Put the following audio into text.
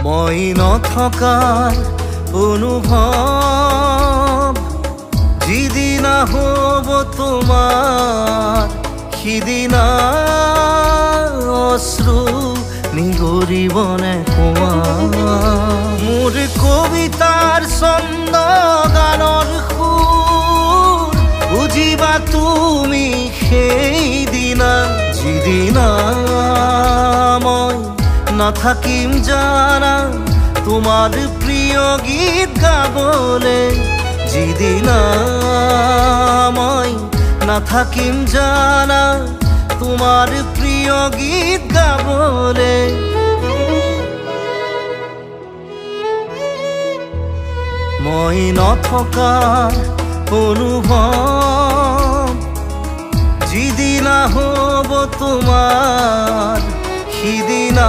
মই নথকাৰ অনুভৱ যিদিনা হ'ব তোমাৰ সিদিনা অশ্ৰু নিগৰিবনে কোৱা মোৰ কবিতাৰ ছন্দ গানৰ সুৰ বুজিবা তুমি সেইদিনা যিদিনা মই নাথাকিম জানা তোমাৰ প্ৰিয় গীত গাবলে যিদিনা মই নাথাকিম জানা তোমাৰ প্ৰিয় গীত গাবলে মই নথকাৰ অনুভৱ যিদিনা হ'ব তোমাৰ সিদিনা